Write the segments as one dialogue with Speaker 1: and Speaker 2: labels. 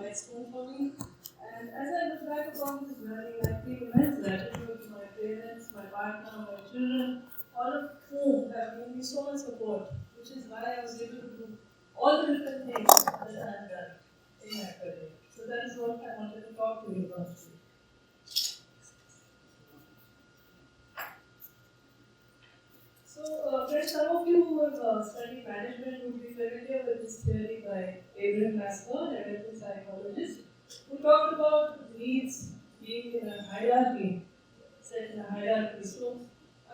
Speaker 1: milestone for me. And as I look back upon this journey, I feel immense gratitude to my parents, my partner, my children, all of whom have given me so much support, which is why I was able to do all the different things that I have done in my career. So that is what I wanted to talk to you about today. So, friends, some of you who have studied management would be familiar with this theory by Abraham Maslow, an American psychologist, who talked about needs being in a hierarchy, set in a hierarchy. So,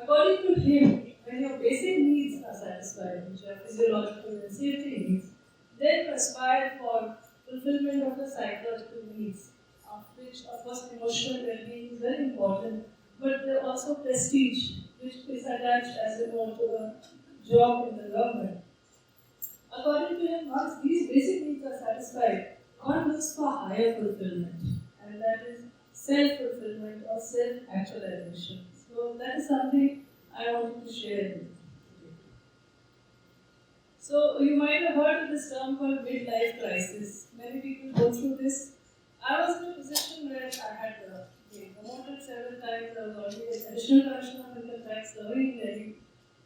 Speaker 1: according to him, when your basic needs are satisfied, which are physiological and safety needs, then you aspire for fulfillment of the psychological needs, of which, of course, emotional well-being is very important, but there are also prestige, which is attached, as you know, to a job in the government. According to him, once these basic needs are satisfied, one looks for higher fulfillment, and that is self-fulfillment or self-actualization. So that is something I wanted to share with you. So you might have heard of this term called midlife crisis. Many people go through this. I was in a position where I had been promoted several times. I was already an additional commissioner of income tax serving in Delhi.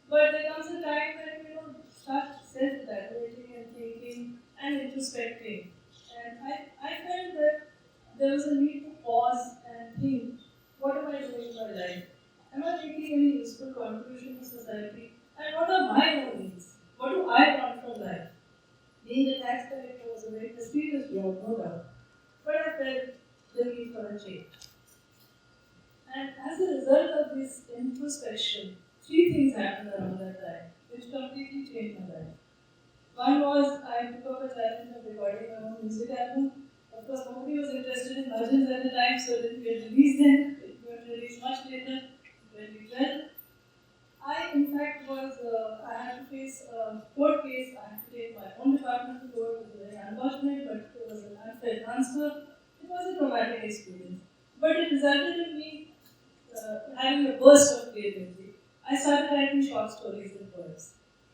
Speaker 1: But there comes a time when you start self-evaluating and thinking and introspecting. And I felt that there was a need to pause and think, what am I doing in my life? Am I making any useful contribution to society? And what are my own needs? What do I want from life? Being a tax collector was a very prestigious job, no doubt. But I felt the need for a change. And as a result of this introspection, three things happened around that time, which completely changed my life. One was I took up a challenge of recording my own music album. Of course, nobody was interested in virgins at the time, so it didn't get released then. It got released much later, 2012. In fact, I had to face a court case. I had to take my own department to court. It was very unfortunate, but it was an unfair transfer. It was a traumatic experience. But it resulted in me having a burst of creativity. I started writing short stories and poems.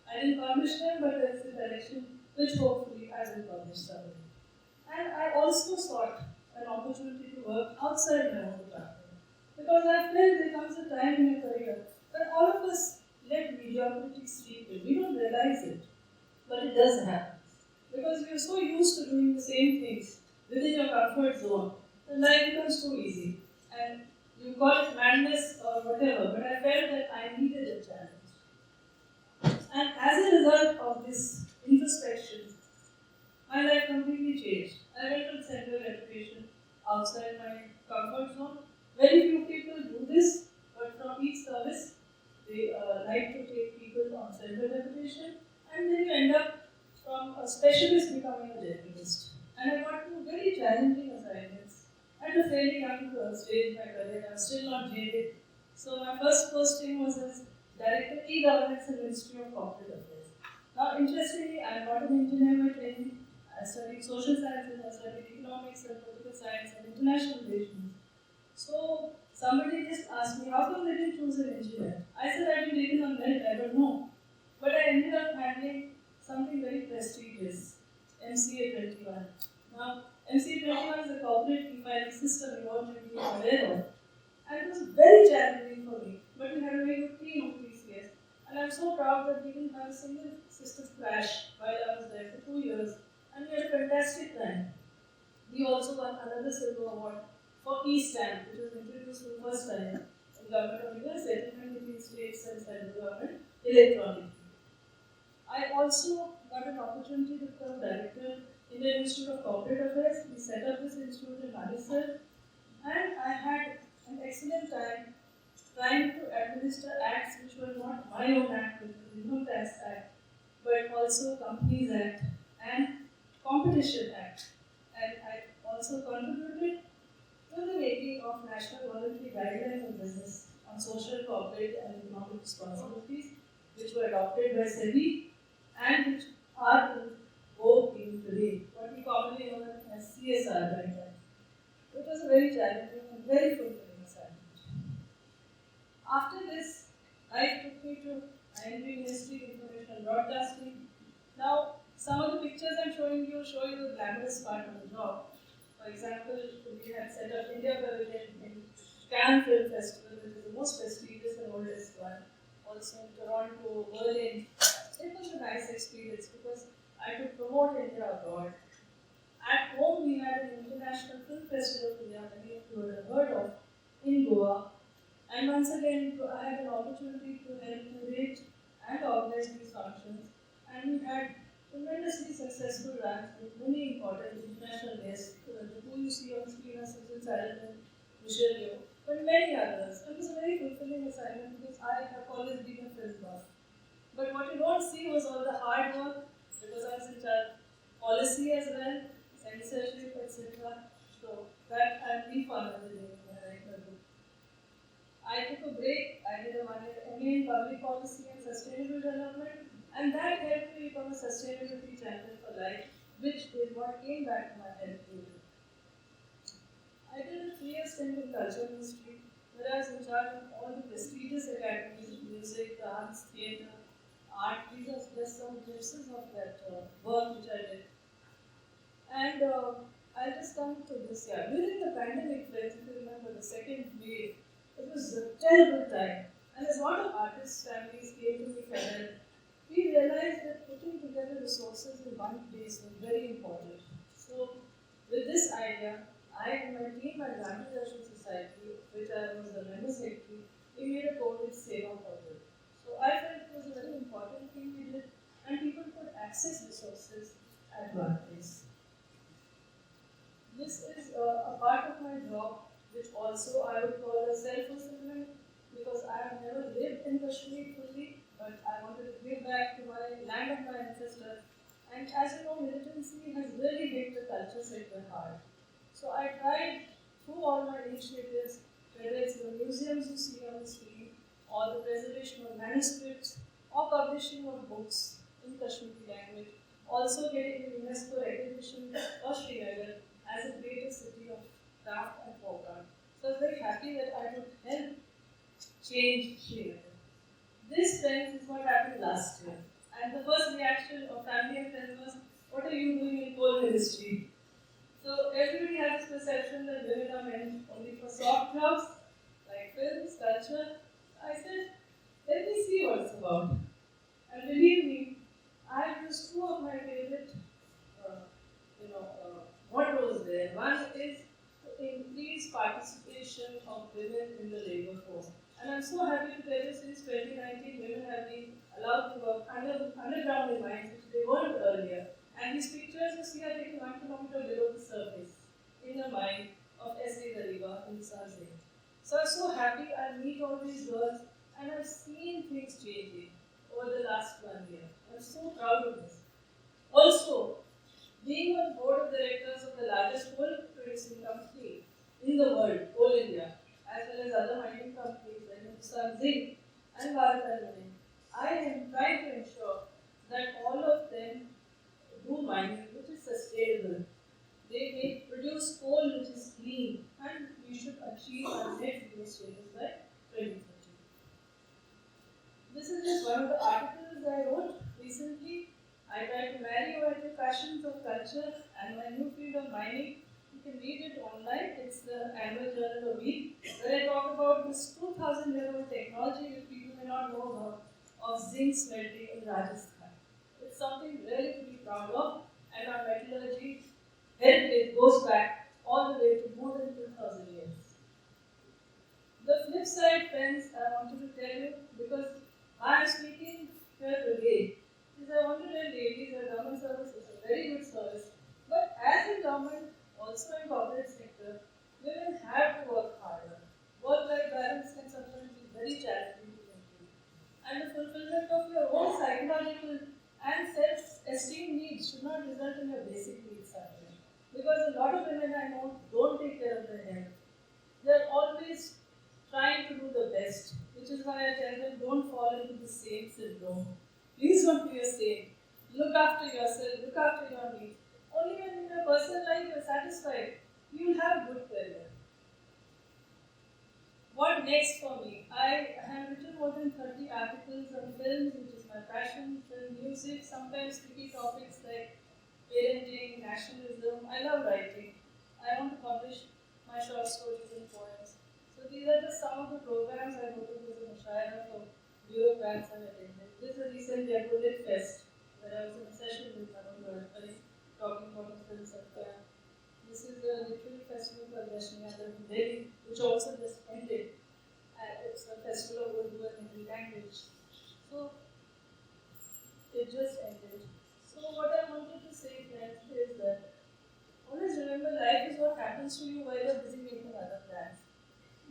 Speaker 1: I didn't publish them, but there is a direction which hopefully I will publish someday. And I also sought an opportunity to work outside my own department. Because I felt there comes a time in your career that all of us let mediocrity sleep in. We don't realize it, but it does happen. Because we are so used to doing the same things within your comfort zone, that life becomes too easy. And you call it madness or whatever, but I felt that I needed a challenge. And as a result of this introspection, my life completely changed. I went on central education outside my comfort zone. Very few people do this, but from each service, they like to take people on central education, and then you end up from a specialist becoming a generalist. And I got two very challenging assignments at a fairly young stage in my career. I was still not jaded. So my first posting was as Director E-Governance and Ministry of Corporate Affairs. Now, interestingly, I am not an engineer by training. I studied social sciences, I studied economics and political science and international relations. So somebody just asked me, how come they didn't choose an engineer? I said I'd been taken on merit, I don't know. But I ended up handling something very prestigious, MCA 21. Now, MCA 21 is a corporate e-filing system you want to be aware of. And it was very challenging for me. But we had a very good team of PCS. And I'm so proud that we didn't have a single system crash while I was there for 2 years. And we had a fantastic time. We also won another silver award for e-stamp, which was introduced for the first time in Government of India, settlement between states and central government electronically. I also got an opportunity to become director in the Institute of Corporate Affairs. We set up this institute in Manesar, and I had an excellent time trying to administer acts which were not my own act, which was the Income Tax Act, but also Companies Act and Competition Act. And I also contributed to the making of National Voluntary Guidelines of Business on Social, Corporate and Economic Responsibilities, which were adopted by SEBI and which are in vogue even today, what we commonly know as CSR guidelines. It was a very challenging and very fulfilling assignment. After this, life took me to INB Ministry, Information and Broadcasting. Now, some of the pictures I'm showing you show you the glamorous part of the job. For example, we had set up India Pavilion in Cannes Film Festival, which is the most prestigious and oldest one. Also in Toronto, Berlin. It was a nice experience because I could promote India abroad. At home, we had an international film festival in India, many of you would have heard of, in Goa. And once again, I had an opportunity to help curate and organize these functions. And we had tremendously successful runs with many important international guests. The two you see on screen are Susan Sarandon, Michelle Yeoh, but many others. It was a very fulfilling assignment because I have always been a film buff. But what you don't see was all the hard work because I was in charge of policy as well, censorship, etc. So that I'm refund every day when I write my book. I took a break. I did a 1-year MA in Public Policy and Sustainable Development, and that helped me become a sustainability champion for life, which is what came back to my health later. I did a 3-year stint in culture ministry, where I was in charge of all the prestigious academies of music, dance, theatre, art. These are just some glimpses of that work which I did. And I'll just come to this year. During the pandemic, friends, if you remember the second wave, it was a terrible time. And as a lot of artists' families came to me for help, we realized that putting together resources in one place was very important. So, with this idea, I and my team at Gandhi Darshan Society, which I was the member secretary, we made a COVID Seva portal. So I felt it was a very important thing we did, and people could access resources at one place. This is a part of my job, which also I would call a self-fulfillment, because I have never lived in Kashmir fully, but I wanted to give back to my land of my ancestors. And as you know, militancy has really hit the culture sector hard. So I tried through all my initiatives, whether it's the museums you see on the screen, or the preservation of manuscripts, or publishing of books in Kashmiri language, also getting UNESCO recognition for Srinagar as a greatest city of craft and folk art. So I was very happy that I could help change Srinagar. This, friends, is what happened last year. And the first reaction of family and friends was, what are you doing in coal ministry? So everybody has this perception that women are meant only for soft jobs, like films, culture. I said, let me see what it's about. And believe me, I have used two of my favorite, mottos there. One is to increase participation of women in the labor force. And I'm so happy to tell you, since 2019, women have been allowed to work underground in mines, which they weren't earlier. And these pictures you see are taken 1 kilometer below the surface in the mine of S.A. Dariba in Sarze. So I'm so happy I meet all these girls and I've seen things changing over the last 1 year. I'm so proud of this. Also, being on board of directors of the largest coal producing company in the world, Coal India, as well as other mining companies like Hindustan Zinc and Bharat Aluminium, I am trying to ensure that all of them do mining which is sustainable. They may produce coal which is clean, and we should achieve our net zero status by 2030. This is just one of the articles I wrote recently. I try to marry our two passions of culture and my new field of mining. You can read it online. It's the annual journal of week, where I talk about this 2,000-year-old technology which people may not know about of zinc smelting in Rajasthan. It's something really to be proud of, and our metallurgy heritage goes back all the way to more than 2,000 years. The flip side, friends, I wanted to tell you, because I am speaking here today, is I want to tell ladies that government service is a very good service, but as in government, also in corporate sector, women have to work harder. Work-life balance can sometimes be very challenging to maintain. And the fulfillment of your own psychological and self-esteem needs should not result in your basic needs suffering. Because a lot of women I know don't take care of their health. They're always trying to do the best, which is why I tell them don't fall into the same syndrome. Please don't be a saint. Look after yourself, look after your needs. Only when in your personal life you're satisfied, you will have a good career. What next for me? I have written more than 30 articles on films, which is my passion, film, music, sometimes tricky topics like parenting, nationalism. I love writing. I want to publish my short stories and poems. So these are just some of the programs I go to as a Mushaira for bureaucrats and attended. This is recently I go Lit Fest, where I was in a session with Manoj Gadkari talking about the film sector. This is a literary festival called Dashniya in Delhi, which also just ended. It's a festival of Urdu and Hindi language. So it just ended. So what I wanted to say, friends, is that always remember life is what happens to you while you're busy making other plans.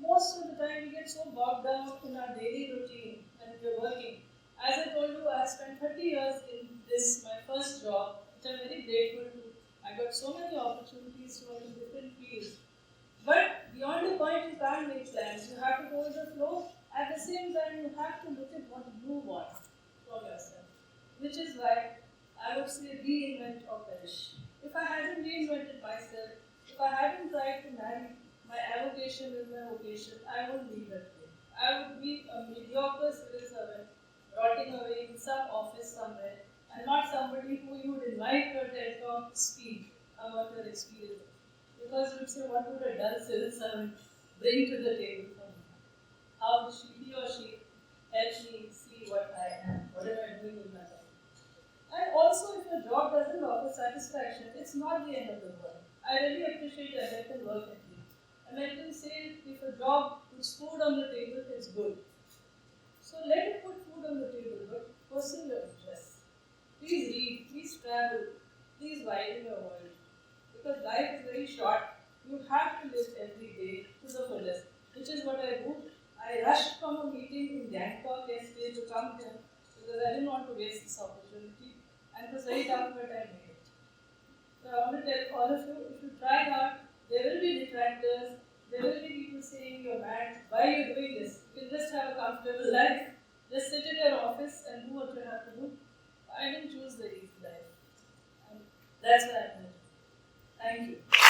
Speaker 1: Most of the time we get so bogged down in our daily routine when we're working. As I told you, I spent 30 years in this, my first job, which I'm very grateful to. I got so many opportunities to work in different fields. But beyond the point, you can't make plans. You have to go with the flow. At the same time, you have to look at what you want for yourself. Which is why I would say reinvent or perish. If I hadn't reinvented myself, if I hadn't tried to marry my avocation with my vocation, I would leave that way. I would be a mediocre civil servant, rotting away in some office somewhere, and not somebody who you would invite to a TED talk to speak about your experience. Because you would say, what would a dull civil servant bring to the table for me? How he or she helps me see what I am, whatever I'm doing with my life. And also, if your job doesn't offer satisfaction, it's not the end of the world. I really appreciate American work ethic. Americans say if a job puts food on the table, it's good. So let it put food on the table, but pursue your interests. Please read, please travel, please widen your world. Because life is very short. You have to live every day to the fullest, which is what I do. I rushed from a meeting in Bangkok yesterday to come here because I didn't want to waste this opportunity. And it was very tough, but I made it. So I want to tell all of you, if you try hard, there will be detractors, there will be people saying you're mad, why are you doing this? You can just have a comfortable life, just sit in your office and do what you have to do. I didn't choose the easy life. And that's what I did. Thank you.